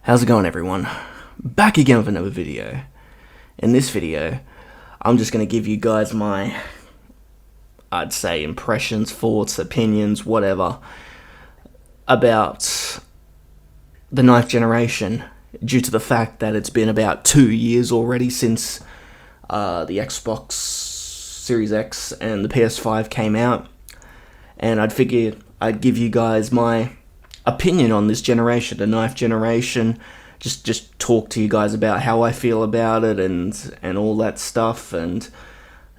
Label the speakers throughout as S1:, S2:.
S1: How's it going, everyone? Back again with another video. In this video, I'm just going to give you guys my, I'd say, impressions, thoughts, opinions, whatever, about the ninth generation, due to the fact that it's been about 2 years already since the Xbox Series X and the PS5 came out, and I'd figured I'd give you guys my opinion on this generation, the ninth generation. Just talk to you guys about how I feel about it and all that stuff. And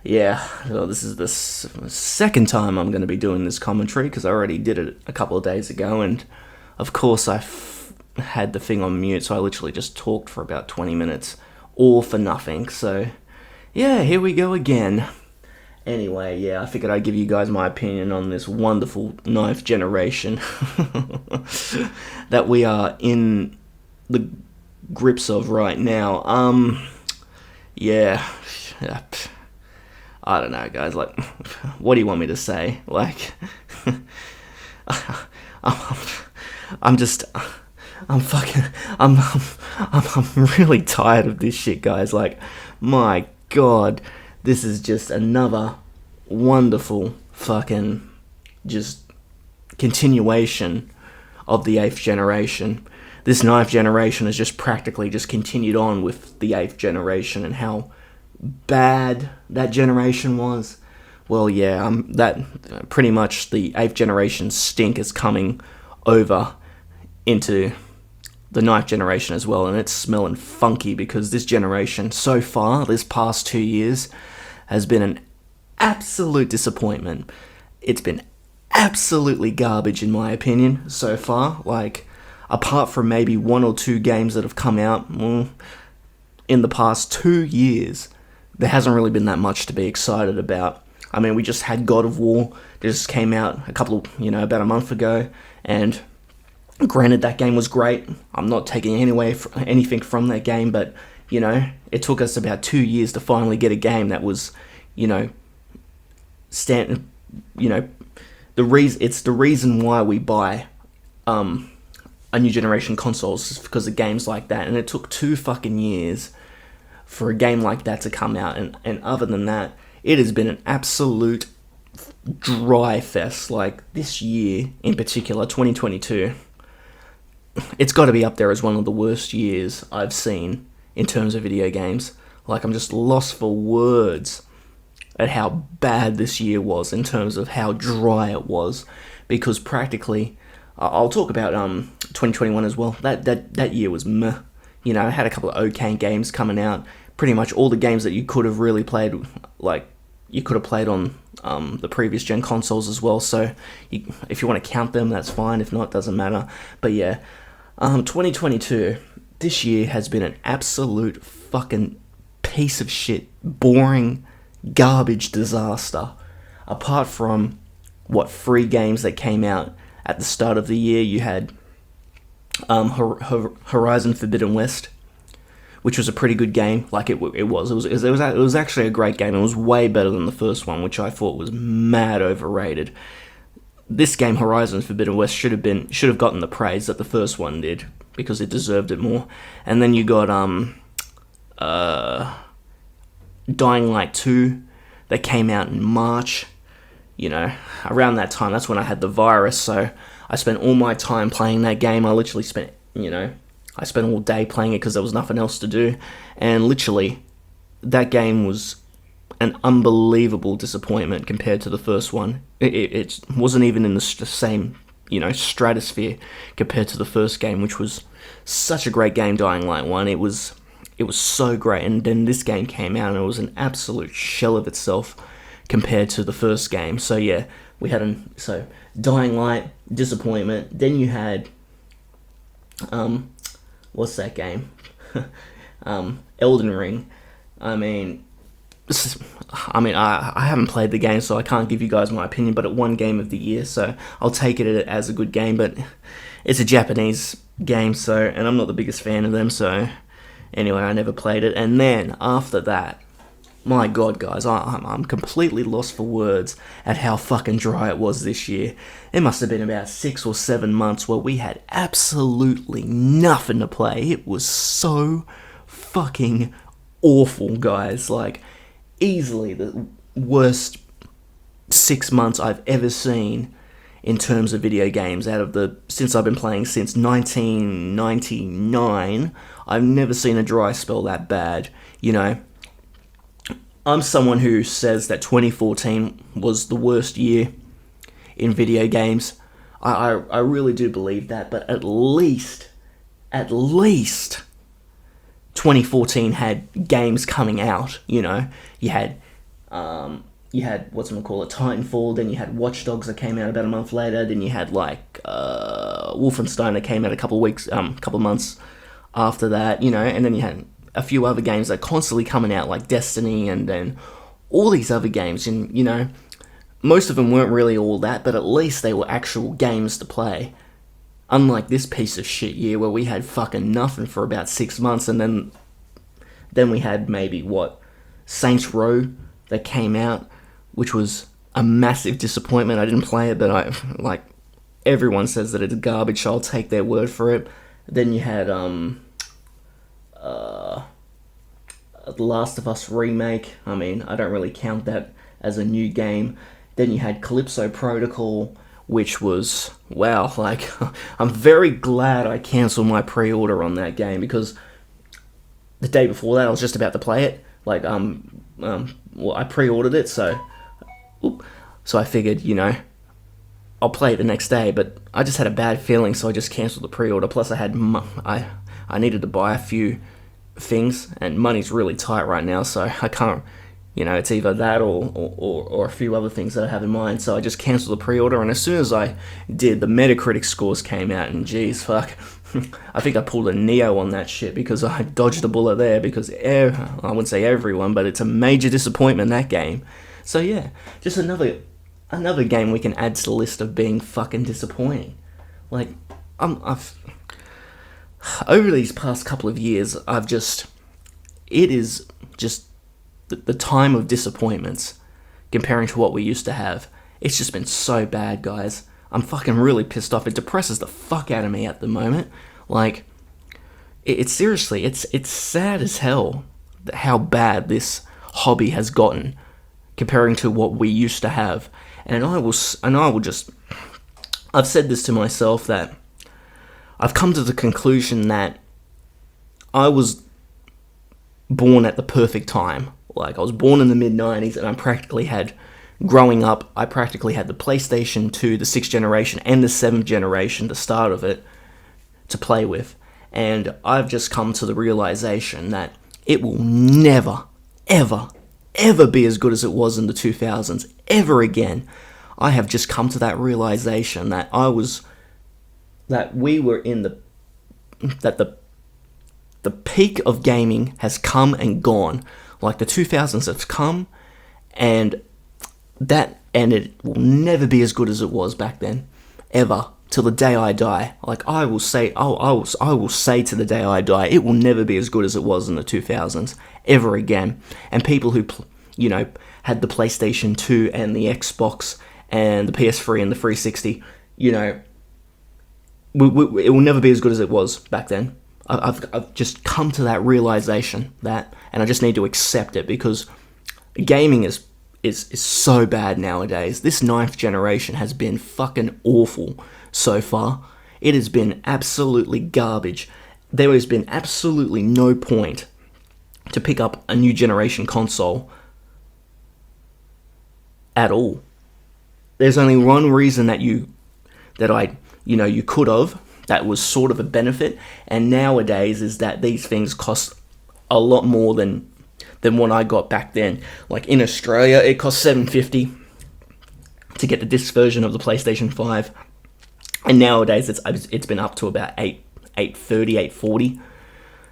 S1: yeah, well, this is the second time I'm going to be doing this commentary, because I already did it a couple of days ago, and of course I had the thing on mute, so I literally just talked for about 20 minutes, all for nothing. So yeah, here we go again. Anyway, yeah, I figured I'd give you guys my opinion on this wonderful ninth generation that we are in the grips of right now. Yeah, I don't know, guys, like, what do you want me to say? Like, I'm really tired of this shit, guys. Like, my God, this is just another wonderful fucking just continuation of the 8th generation. This 9th generation has just practically just continued on with the 8th generation, and how bad that generation was. Well, yeah, that pretty much the 8th generation stink is coming over into the 9th generation as well, and it's smelling funky, because this generation so far, this past 2 years, has been an absolute disappointment. It's been absolutely garbage, in my opinion, so far. Like, apart from maybe 1 or 2 games that have come out in the past 2 years, there hasn't really been that much to be excited about. I mean, we just had God of War. It just came out about a month ago, and granted, that game was great. I'm not taking anything from that game, but, it took us about 2 years to finally get a game that was, it's the reason why we buy a new generation consoles, is because of games like that. And it took 2 fucking years for a game like that to come out, and other than that, it has been an absolute dry fest. Like, this year in particular, 2022, it's got to be up there as one of the worst years I've seen in terms of video games. Like, I'm just lost for words at how bad this year was in terms of how dry it was, because practically, I'll talk about 2021 as well. That year was meh. I had a couple of okay games coming out. Pretty much all the games that you could have really played, like, you could have played on the previous gen consoles as well. So if you want to count them, that's fine. If not, it doesn't matter. But yeah, 2022, this year has been an absolute fucking piece of shit, boring, garbage disaster. Apart from, 3 games that came out at the start of the year, you had Horizon Forbidden West, which was a pretty good game. Like, it was actually a great game. It was way better than the first one, which I thought was mad overrated. This game, Horizon Forbidden West, should have gotten the praise that the first one did, because it deserved it more. And then you got Dying Light 2 that came out in March. Around that time, that's when I had the virus, so I spent all my time playing that game. I literally spent all day playing it because there was nothing else to do, and literally, that game was an unbelievable disappointment compared to the first one. It wasn't even in the same, stratosphere compared to the first game, which was such a great game, Dying Light 1. It was so great, and then this game came out, and it was an absolute shell of itself compared to the first game. So yeah, we had Dying Light, disappointment. Then you had what's that game? Elden Ring. I haven't played the game, so I can't give you guys my opinion, but it won Game of the Year, so I'll take it as a good game. But it's a Japanese game, and I'm not the biggest fan of them, so anyway, I never played it. And then after that, My God, guys, I'm completely lost for words at how fucking dry it was this year. It must have been about 6 or 7 months where we had absolutely nothing to play. It was so fucking awful, guys. Like, easily the worst 6 months I've ever seen in terms of video games since I've been playing since 1999. I've never seen a dry spell that bad, you know. I'm someone who says that 2014 was the worst year in video games. I really do believe that, but at least 2014 had games coming out, you know. You had Titanfall, then you had Watch Dogs that came out about a month later, then you had Wolfenstein that came out a couple of months after that, you know, and then you had a few other games that are constantly coming out, like Destiny, and then all these other games, and, you know, most of them weren't really all that, but at least they were actual games to play. Unlike this piece of shit year where we had fucking nothing for about 6 months, and then we had maybe, Saints Row that came out, which was a massive disappointment. I didn't play it, but everyone says that it's garbage, so I'll take their word for it. Then you had, The Last of Us remake. I mean, I don't really count that as a new game. Then you had Calypso Protocol, which was, wow, I'm very glad I cancelled my pre-order on that game, because the day before that I was just about to play it. I pre-ordered it, so I figured, you know, I'll play it the next day, but I just had a bad feeling, so I just cancelled the pre-order. Plus I needed to buy a few things, and money's really tight right now, so I can't, you know, it's either that or a few other things that I have in mind, so I just cancelled the pre-order. And as soon as I did, the Metacritic scores came out, and geez, fuck, I think I pulled a Neo on that shit, because I dodged a bullet there, because I wouldn't say everyone, but it's a major disappointment, that game. So yeah, just another game we can add to the list of being fucking disappointing. Over these past couple of years, it is just the time of disappointments comparing to what we used to have. It's just been so bad, guys. I'm fucking really pissed off. It depresses the fuck out of me at the moment. It's seriously, it's sad as hell how bad this hobby has gotten comparing to what we used to have. And I've said this to myself, that I've come to the conclusion that I was born at the perfect time. I was born in the mid-90s, and growing up, I practically had the PlayStation 2, the 6th generation, and the 7th generation, the start of it, to play with. And I've just come to the realization that it will never, ever, ever be as good as it was in the 2000s, ever again. I have just come to that realization that the peak of gaming has come and gone. The 2000s have come, and it will never be as good as it was back then, ever, till the day I die. I will say to the day I die, it will never be as good as it was in the 2000s, ever again. And people who, had the PlayStation 2 and the Xbox and the PS3 and the 360, it will never be as good as it was back then. I've just come to that realization, and I just need to accept it, because gaming is so bad nowadays. This 9th generation has been fucking awful so far. It has been absolutely garbage. There has been absolutely no point to pick up a new generation console at all. There's only one reason that you could have, that was sort of a benefit, and nowadays is that these things cost a lot more than what I got back then. In Australia, it cost $750 to get the disc version of the PlayStation 5, and nowadays it's been up to about $830, $840,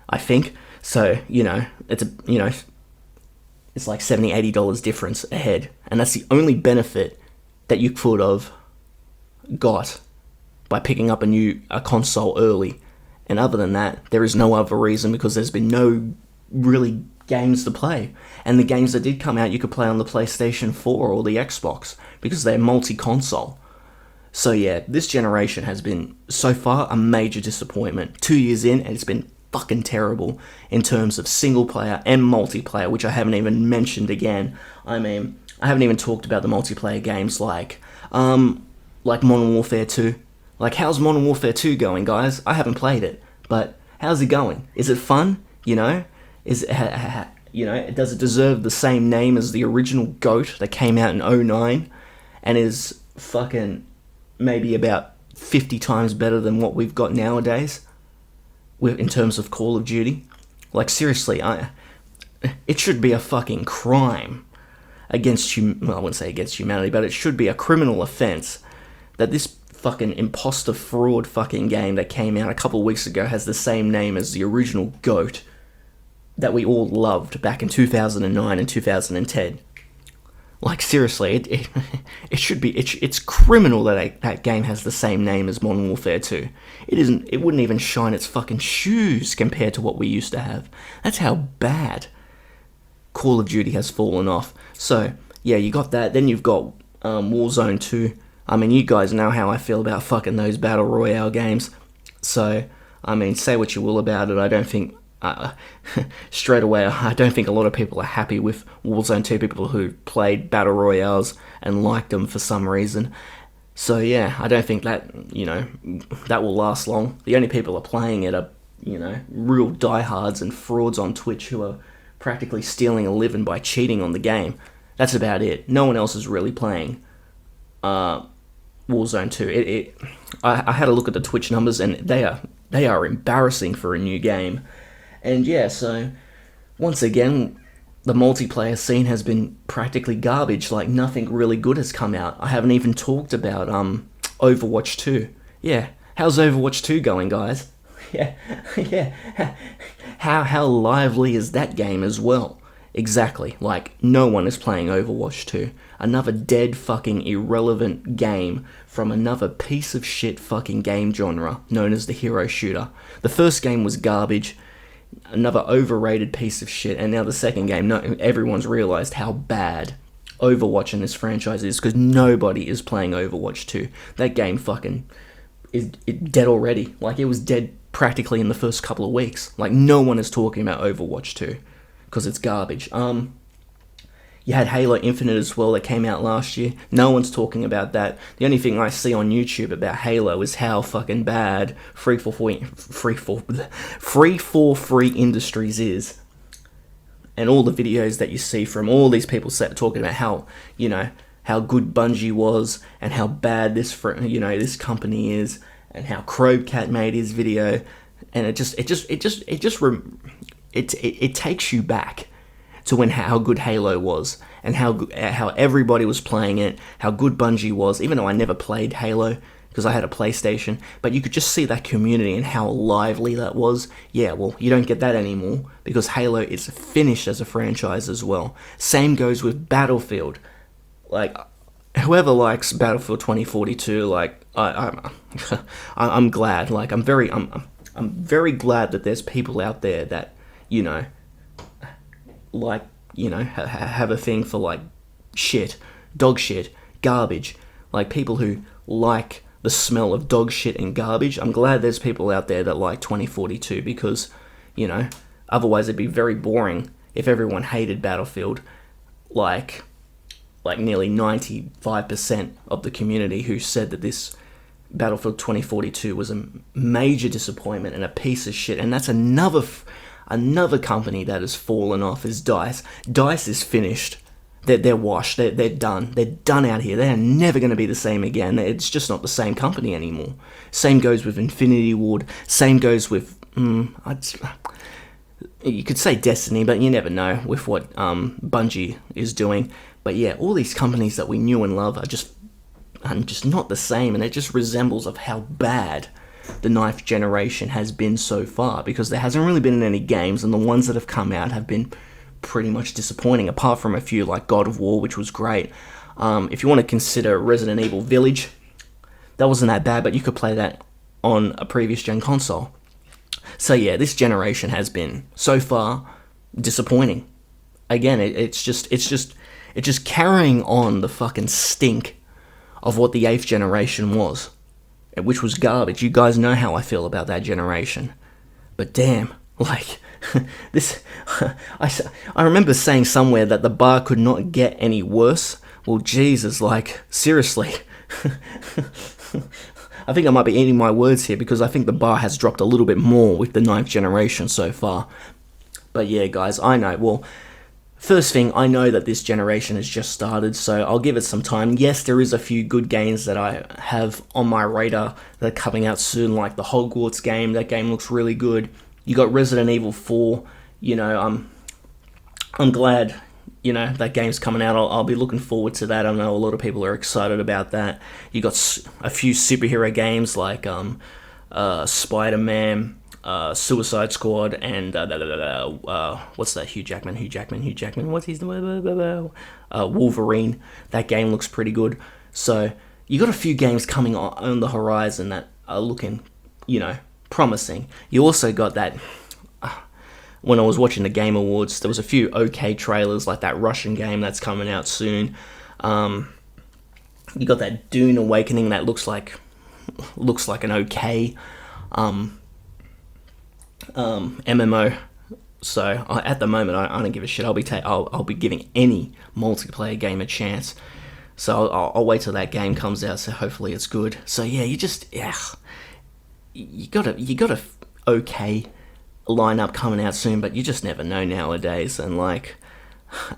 S1: I think. So it's like $70, $80 difference ahead, and that's the only benefit that you could have got by picking up a console early. And other than that, there is no other reason, because there's been no really games to play. And the games that did come out, you could play on the PlayStation 4 or the Xbox, because they're multi-console. So yeah, this generation has been, so far, a major disappointment. 2 years in, and it's been fucking terrible in terms of single player and multiplayer, which I haven't even mentioned again. I mean, I haven't even talked about the multiplayer games like Modern Warfare 2. Like, how's Modern Warfare 2 going, guys? I haven't played it, but how's it going? Is it fun? You know? Does it deserve the same name as the original GOAT that came out in 2009 and is fucking maybe about 50 times better than what we've got nowadays in terms of Call of Duty? Like, seriously, it should be a fucking crime against I wouldn't say against humanity, but it should be a criminal offense that this fucking imposter fraud fucking game that came out a couple of weeks ago has the same name as the original GOAT that we all loved back in 2009 and 2010. Like, seriously, it should be, it's criminal that that game has the same name as Modern Warfare 2. It wouldn't even shine its fucking shoes compared to what we used to have. That's how bad Call of Duty has fallen off. So, yeah, you got that. Then you've got Warzone 2. I mean, you guys know how I feel about fucking those Battle Royale games. So, I mean, say what you will about it. I don't think, straight away, I don't think a lot of people are happy with Warzone 2, people who played Battle Royales and liked them for some reason. So, yeah, I don't think that, that will last long. The only people who are playing it are, real diehards and frauds on Twitch who are practically stealing a living by cheating on the game. That's about it. No one else is really playing Warzone 2. I had a look at the Twitch numbers, and they are embarrassing for a new game. And yeah, so once again, the multiplayer scene has been practically garbage. Like, nothing really good has come out. I haven't even talked about Overwatch 2. Yeah, how's Overwatch 2 going, guys? Yeah, yeah. How lively is that game as well? Exactly. Like, no one is playing Overwatch 2. Another dead fucking irrelevant game from another piece of shit fucking game genre known as the hero shooter. The first game was garbage, another overrated piece of shit, and now the second game, everyone's realized how bad Overwatch in this franchise is, because nobody is playing Overwatch 2. That game fucking is dead already. Like, it was dead practically in the first couple of weeks. Like, no one is talking about Overwatch 2 because it's garbage. You had Halo Infinite as well that came out last year. No one's talking about that. The only thing I see on YouTube about Halo is how fucking bad Free for Free Industries is. And all the videos that you see from all these people talking about how, how good Bungie was and how bad this company is, and how Crobecat made his video, and it takes you back to how good Halo was, and how everybody was playing it, how good Bungie was, even though I never played Halo because I had a PlayStation, but you could just see that community and how lively that was. Yeah, well, you don't get that anymore because Halo is finished as a franchise as well. Same goes with Battlefield. Like, whoever likes Battlefield 2042, like, I'm glad. Like, I'm very glad that there's people out there that, have a thing for, like, shit, dog shit, garbage, like people who like the smell of dog shit and garbage. I'm glad there's people out there that like 2042, because, otherwise it'd be very boring if everyone hated Battlefield, like nearly 95% of the community who said that this Battlefield 2042 was a major disappointment and a piece of shit. And that's another company that has fallen off is DICE. DICE is finished. They're washed. They're done. They're done out here. They're never going to be the same again. It's just not the same company anymore. Same goes with Infinity Ward. Same goes with you could say Destiny, but you never know with what Bungie is doing. But yeah, all these companies that we knew and love are just not the same, and it just resembles of how bad the ninth generation has been so far, because there hasn't really been any games, and the ones that have come out have been pretty much disappointing, apart from a few like God of War, which was great. If you want to consider Resident Evil Village, that wasn't that bad, but you could play that on a previous gen console. So yeah, this generation has been, so far, disappointing. Again, it's just carrying on the fucking stink of what the 8th generation was, which was garbage. You guys know how I feel about that generation. But damn, like, this, I remember saying somewhere that the bar could not get any worse. Well, Jesus, like, seriously. I think I might be eating my words here, because I think the bar has dropped a little bit more with the 9th generation so far. But yeah, guys, I know. Well, first thing, I know that this generation has just started, so I'll give it some time. Yes, there is a few good games that I have on my radar that are coming out soon, like the Hogwarts game. That game looks really good. You got Resident Evil 4. You know, I'm glad, you know, that game's coming out. I'll be looking forward to that. I know a lot of people are excited about that. You got a few superhero games like Spider-Man, Suicide Squad, and what's that? Hugh Jackman. What's his name? Wolverine. That game looks pretty good. So you got a few games coming on the horizon that are looking, you know, promising. You also got that. When I was watching the Game Awards, there was a few okay trailers, like that Russian game that's coming out soon. You got that Dune Awakening that looks like an okay MMO. So at the moment, I don't give a shit. I'll be giving any multiplayer game a chance. So I'll wait till that game comes out. So hopefully it's good. So yeah, you got a okay lineup coming out soon, but you just never know nowadays. And like,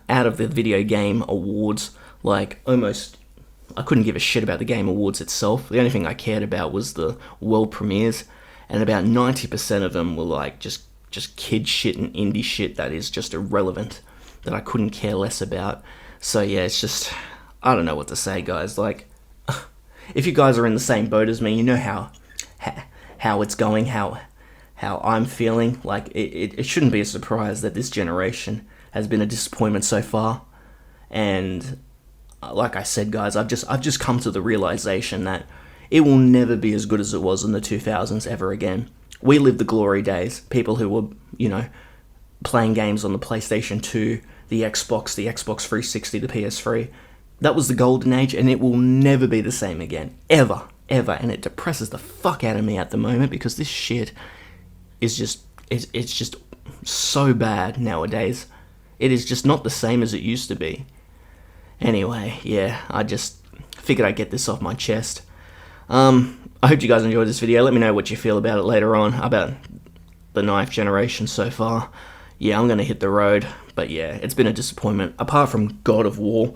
S1: out of the video game awards, like, almost I couldn't give a shit about the Game Awards itself. The only thing I cared about was the world premieres, and about 90% of them were like just kid shit and indie shit that is just irrelevant, that I couldn't care less about. So yeah, it's just, I don't know what to say, guys. Like, if you guys are in the same boat as me, you know how it's going, how I'm feeling. Like, it shouldn't be a surprise that this generation has been a disappointment so far. And like I said, guys, I've just come to the realization that it will never be as good as it was in the 2000s ever again. We lived the glory days. People who were, you know, playing games on the PlayStation 2, the Xbox 360, the PS3. That was the golden age, and it will never be the same again. Ever. And it depresses the fuck out of me at the moment, because this shit is just, it's just so bad nowadays. It is just not the same as it used to be. Anyway, yeah, I just figured I'd get this off my chest. I hope you guys enjoyed this video. Let me know what you feel about it later on, about the 9th generation so far. Yeah, I'm gonna hit the road, but yeah, it's been a disappointment. Apart from God of War,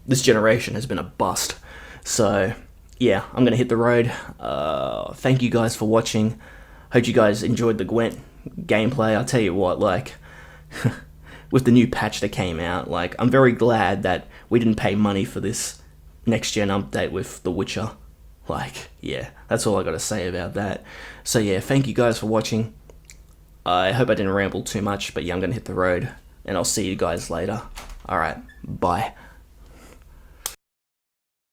S1: this generation has been a bust. So yeah, I'm gonna hit the road. Thank you guys for watching. Hope you guys enjoyed the Gwent gameplay. I'll tell you what, like, with the new patch that came out, like, I'm very glad that we didn't pay money for this next gen update with The Witcher. Like, yeah, that's all I gotta say about that. So yeah, thank you guys for watching. I hope I didn't ramble too much, but yeah, I'm gonna hit the road, and I'll see you guys later. Alright, bye.